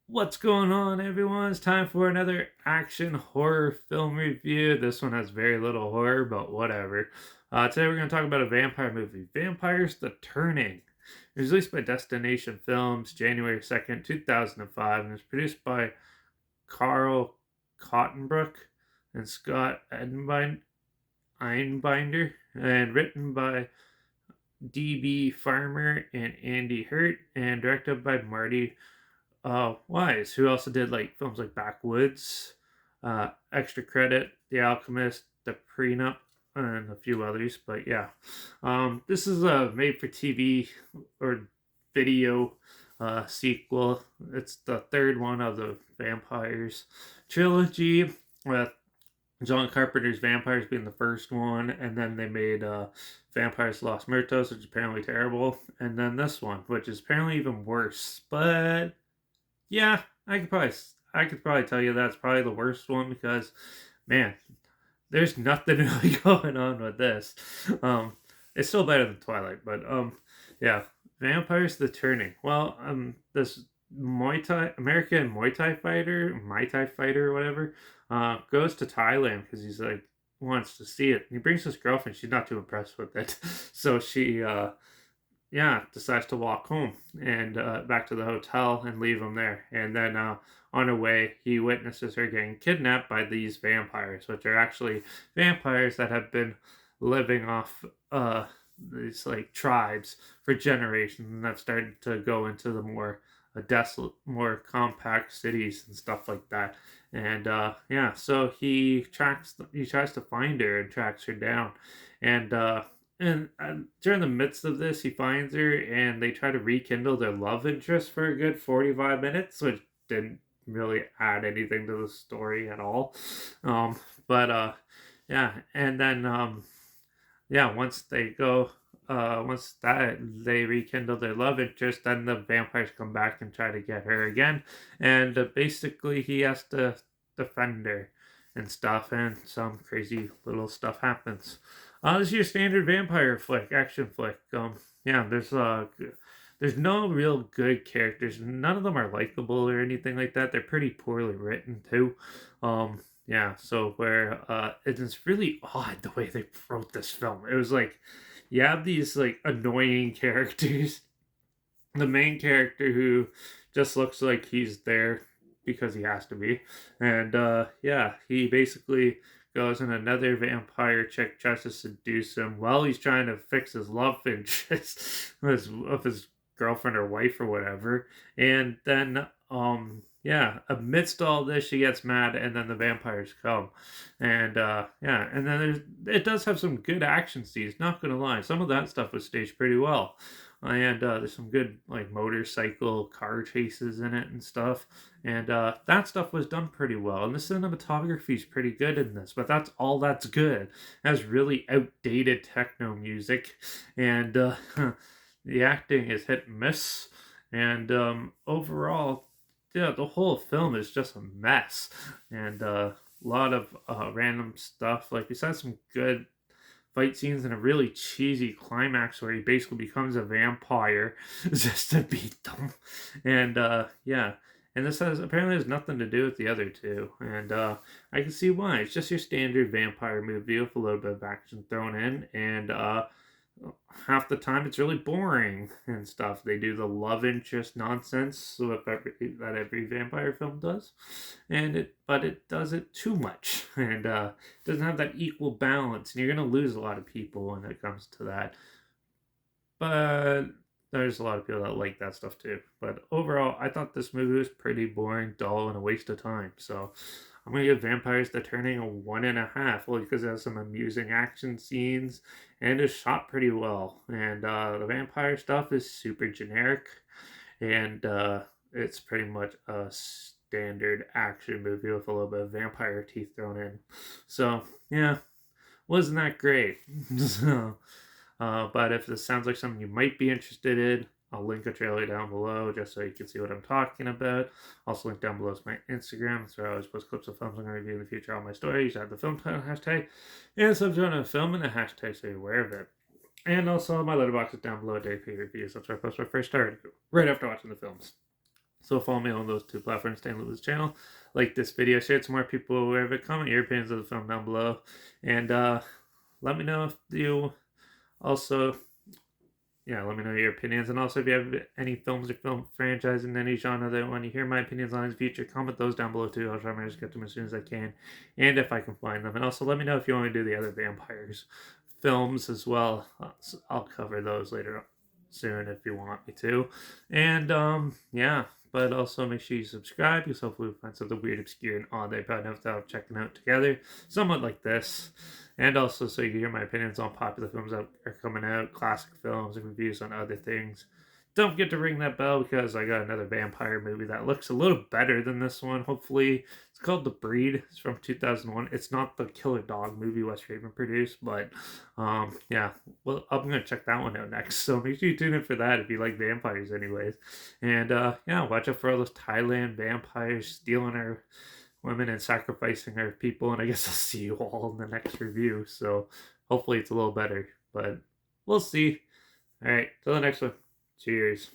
What's going on, everyone? It's time for another action horror film review. This one has very little horror, but whatever. Today we're going to talk about a vampire movie, Vampires the Turning. It was released by Destination Films January 2nd, 2005, and it's produced by Carl Cottonbrook and Scott Einbinder, and written by D.B. Farmer and Andy Hurt, and directed by Marty Wise, who also did like films like Backwoods, Extra Credit, The Alchemist, The Prenup, and a few others. But yeah, this is a made-for-TV or video sequel. It's the third one of the Vampires trilogy, with John Carpenter's Vampires being the first one, and then they made Vampires Los Muertos, which is apparently terrible, and then this one, which is apparently even worse. But yeah, I could probably tell you that's probably the worst one because, man, there's nothing really going on with this. Um, it's still better than Twilight, but yeah, Vampires the Turning. Well, this American Muay Thai fighter, or whatever, goes to Thailand because he's like wants to see it. He brings his girlfriend. She's not too impressed with it, so she yeah, decides to walk home and back to the hotel and leave him there. And then on her way, he witnesses her getting kidnapped by these vampires, which are actually vampires that have been living off these like tribes for generations, and have started to go into the more desolate, more compact cities and stuff like that. And yeah, so he tries to find her and tracks her down, and during the midst of this, he finds her, and they try to rekindle their love interest for a good 45 minutes, which didn't really add anything to the story at all. But yeah, and then yeah, once that they rekindle their love interest, then the vampires come back and try to get her again, and basically he has to defend her and stuff, and some crazy little stuff happens. This is your standard vampire flick, action flick. Yeah, there's no real good characters. None of them are likable or anything like that. They're pretty poorly written too. Yeah, so where it's really odd the way they wrote this film. It was like you have these like annoying characters. The main character who just looks like he's there because he has to be, and yeah, he basically goes and another vampire chick tries to seduce him while he's trying to fix his love interest of his girlfriend or wife or whatever. And then yeah, amidst all this she gets mad, and then the vampires come. And yeah, and then it does have some good action scenes, not gonna lie. Some of that stuff was staged pretty well, and there's some good like motorcycle car chases in it and stuff, and that stuff was done pretty well, and the cinematography is pretty good in this, but that's all that's good. It has really outdated techno music, and the acting is hit and miss, and overall, yeah, the whole film is just a mess, and a lot of random stuff, like besides some good fight scenes and a really cheesy climax where he basically becomes a vampire just to beat them. And yeah, and this has nothing to do with the other two, and I can see why. It's just your standard vampire movie with a little bit of action thrown in, and half the time it's really boring and stuff. They do the love interest nonsense that every vampire film does, but it does it too much, and doesn't have that equal balance, and you're gonna lose a lot of people when it comes to that. But there's a lot of people that like that stuff too. But overall, I thought this movie was pretty boring, dull, and a waste of time. So I'm gonna give Vampires the Turning a 1.5. Well, because it has some amusing action scenes and is shot pretty well. And the vampire stuff is super generic, and it's pretty much a standard action movie with a little bit of vampire teeth thrown in. So yeah, wasn't that great. So but if this sounds like something you might be interested in, I'll link a trailer down below just so you can see what I'm talking about. Also, link down below is my Instagram. That's where I always post clips of films I'm going to review in the future on my stories. I have the film title hashtag and subject of film and the hashtag so you're aware of it. And also, my letterbox is down below, day for reviews. That's where I post my first star right after watching the films. So follow me on those two platforms, Stan Lewis's channel. Like this video, share it to more people, wherever. Comment your opinions of the film down below. And let me know if you also, yeah, let me know your opinions. And also, if you have any films or film franchise in any genre that you want to hear my opinions on in the future, comment those down below too. I'll try my best to get them as soon as I can, and if I can find them. And also, let me know if you want to do the other vampires films as well. I'll cover those later soon if you want me to. And yeah. But also make sure you subscribe because hopefully we'll find something weird, obscure, and odd that you probably never thought of checking out together. Somewhat like this. And also so you can hear my opinions on popular films that are coming out, classic films, and reviews on other things. Don't forget to ring that bell because I got another vampire movie that looks a little better than this one, hopefully. It's called The Breed. It's from 2001. It's not the Killer Dog movie Wes Craven produced, but yeah, well, I'm going to check that one out next. So make sure you tune in for that if you like vampires anyways. And yeah, watch out for all those Thailand vampires stealing our women and sacrificing our people. And I guess I'll see you all in the next review. So hopefully it's a little better, but we'll see. All right, till the next one. Cheers.